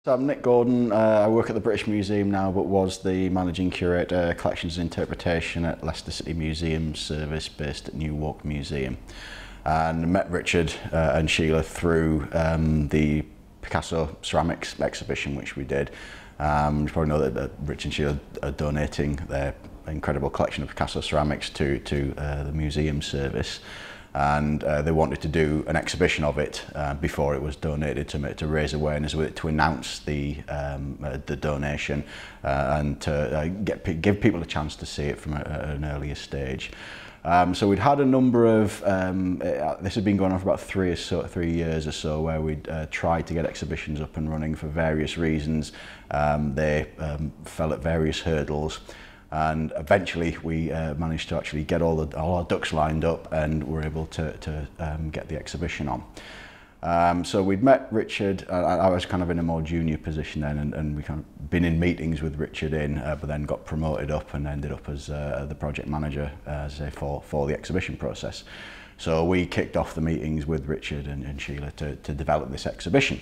So I'm Nick Gordon. I work at the British Museum now, but was the Managing Curator, Collections and Interpretation at Leicester City Museum Service, based at Newark Museum. And met Richard and Sheila through the Picasso ceramics exhibition, which we did. You probably know that Rich and Sheila are donating their incredible collection of Picasso ceramics to the museum service. And they wanted to do an exhibition of it before it was donated to raise awareness with it, to announce the donation and to give people a chance to see it from an earlier stage. So we'd had a number of, this had been going on for about 3 years or so, where we'd tried to get exhibitions up and running for various reasons. They fell at various hurdles. And eventually we managed to actually get all our ducks lined up and were able to get the exhibition on. So we'd met Richard. I was kind of in a more junior position then, and we kind of been in meetings with Richard but then got promoted up and ended up as the project manager for the exhibition process. So we kicked off the meetings with Richard and Sheila to develop this exhibition.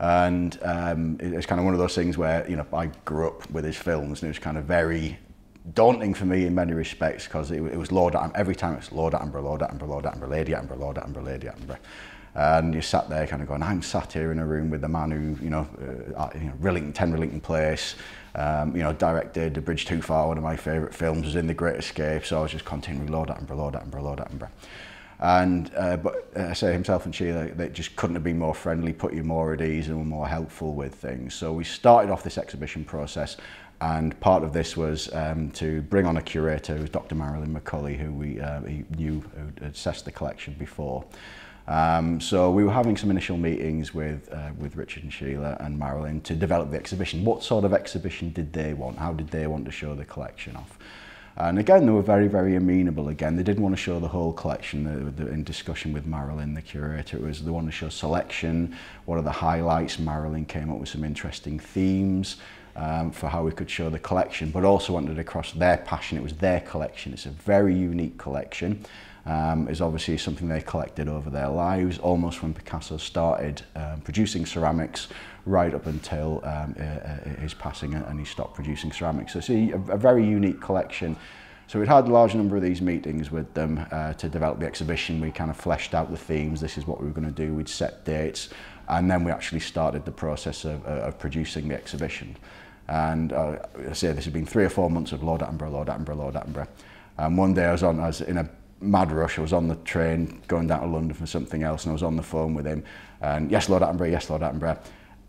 And it was kind of one of those things where, you know, I grew up with his films, and it was kind of very daunting for me in many respects, because it was Lord Attenborough. Every time it's Lord Attenborough, Lord Attenborough, Lord Attenborough, Lady Attenborough, Lord Attenborough, Lady Attenborough. And you sat there kind of going, I'm sat here in a room with the man who, Rillington, 10 Rillington Place, directed A Bridge Too Far, one of my favourite films, was in The Great Escape. So I was just continuing Lord Attenborough, Lord Attenborough, Lord Attenborough. And but I say himself and Sheila, they just couldn't have been more friendly, put you more at ease, and were more helpful with things. So we started off this exhibition process, and part of this was to bring on a curator, who was Dr. Marilyn McCulley, who he knew had assessed the collection before. So we were having some initial meetings with Richard and Sheila and Marilyn to develop the exhibition. What sort of exhibition did they want? How did they want to show the collection off? And again, they were very, very amenable. Again, they didn't want to show the whole collection. In discussion with Marilyn, the curator, they wanted to show selection. What are the highlights? Marilyn came up with some interesting themes for how we could show the collection, but also wanted across their passion. It was their collection. It's a very unique collection. It's obviously something they collected over their lives, almost when Picasso started producing ceramics, right up until his passing, and he stopped producing ceramics. So see, a very unique collection. So we'd had a large number of these meetings with them to develop the exhibition. We kind of fleshed out the themes. This is what we were going to do. We'd set dates, and then we actually started the process of producing the exhibition. And I say this had been 3 or 4 months of Lord Attenborough, Lord Attenborough, Lord Attenborough. And one day I was in a mad rush. I was on the train going down to London for something else, and I was on the phone with him, and yes, Lord Attenborough, yes, Lord Attenborough,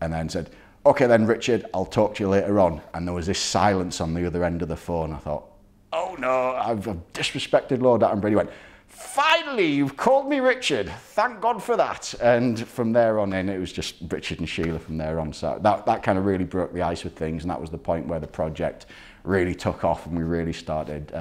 and then said, okay then Richard, I'll talk to you later on. And there was this silence on the other end of the phone. I thought, oh no, I've disrespected Lord Attenborough. He went, finally, you've called me Richard, thank God for that. And from there on in, it was just Richard and Sheila from there on. So that kind of really broke the ice with things, and that was the point where the project really took off, and we really started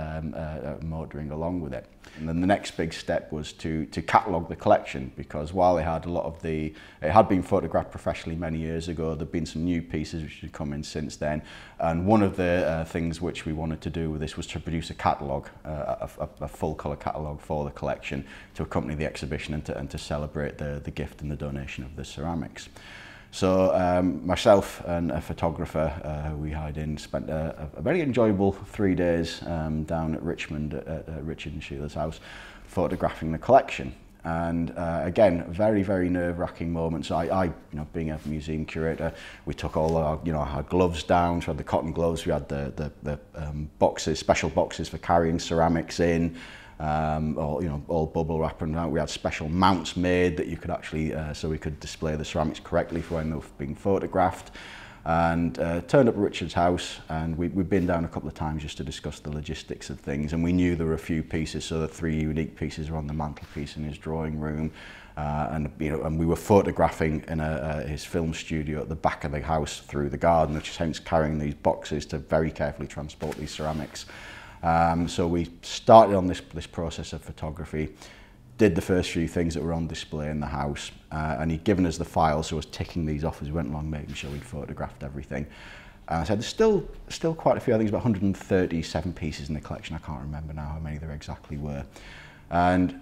motoring along with it. And then the next big step was to catalogue the collection, because while they had it had been photographed professionally many years ago, there'd been some new pieces which had come in since then. And one of the things which we wanted to do with this was to produce a catalogue, a full colour catalogue for the collection to accompany the exhibition and to celebrate the gift and the donation of the ceramics. So myself and a photographer who we hired in spent a very enjoyable 3 days down at Richmond at Richard and Sheila's house, photographing the collection. And again, very, very nerve-wracking moments. I being a museum curator, we took all our gloves down. So we had the cotton gloves, we had the boxes, special boxes for carrying ceramics in. All bubble wrap, and we had special mounts made that you could actually, so we could display the ceramics correctly for when they were being photographed. And turned up at Richard's house, and we'd been down a couple of times just to discuss the logistics of things, and we knew there were a few pieces, so the 3 unique pieces were on the mantelpiece in his drawing room. And we were photographing in his film studio at the back of the house through the garden, which is hence carrying these boxes to very carefully transport these ceramics. So we started on this process of photography, did the first few things that were on display in the house, and he'd given us the files, so I was ticking these off as we went along, making sure we'd photographed everything. And I said, there's still quite a few, I think it's about 137 pieces in the collection, I can't remember now how many there exactly were. And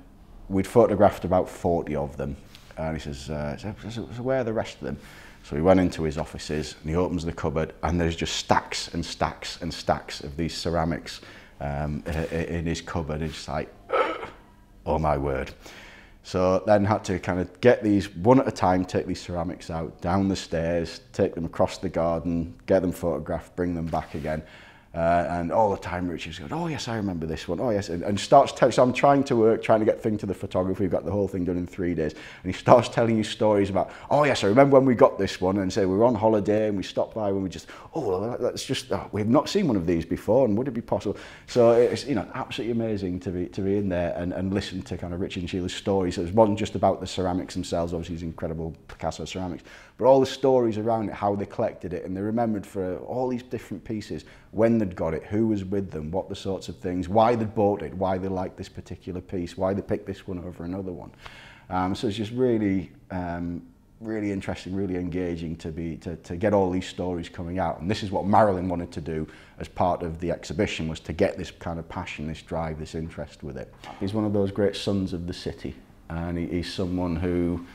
we'd photographed about 40 of them, and he says, so where are the rest of them? So he went into his offices and he opens the cupboard and there's just stacks and stacks and stacks of these ceramics in his cupboard. It's like, oh my word. So then had to kind of get these one at a time, take these ceramics out, down the stairs, take them across the garden, get them photographed, bring them back again. And all the time Richard's going, oh yes, I remember this one, oh yes, and starts telling, so I'm trying to get things to the photographer, we've got the whole thing done in 3 days, and he starts telling you stories about, oh yes, I remember when we got this one, and say we were on holiday and we stopped by when we just, oh, that's just, we've not seen one of these before, and would it be possible? So it's, you know, absolutely amazing to be in there and listen to kind of Richard and Sheila's stories. So it wasn't just about the ceramics themselves, obviously these incredible Picasso ceramics, but all the stories around it, how they collected it, and they remembered for all these different pieces, when they'd got it, who was with them, what the sorts of things, why they'd bought it, why they liked this particular piece, why they picked this one over another one. So it's just really, really interesting, really engaging to get all these stories coming out. And this is what Marilyn wanted to do as part of the exhibition, was to get this kind of passion, this drive, this interest with it. He's one of those great sons of the city, and he's someone who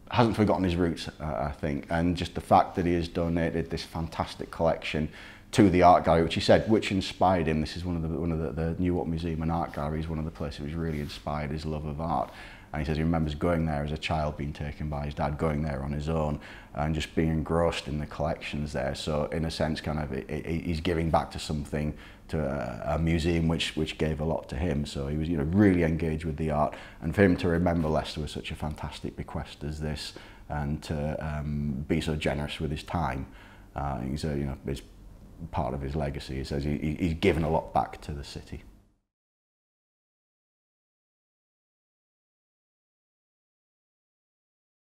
hasn't forgotten his roots, I think, and just the fact that he has donated this fantastic collection to the art gallery, which he said, which inspired him. This is one of the New York Museum and Art Galleries, one of the places which really inspired his love of art. And he says he remembers going there as a child, being taken by his dad, going there on his own, and just being engrossed in the collections there. So in a sense, kind of, he's giving back to something, to a museum which gave a lot to him. So he was, you know, really engaged with the art, and for him to remember Leicester with such a fantastic bequest as this, and to be so generous with his time, he's, you know, it's part of his legacy. He says he's given a lot back to the city.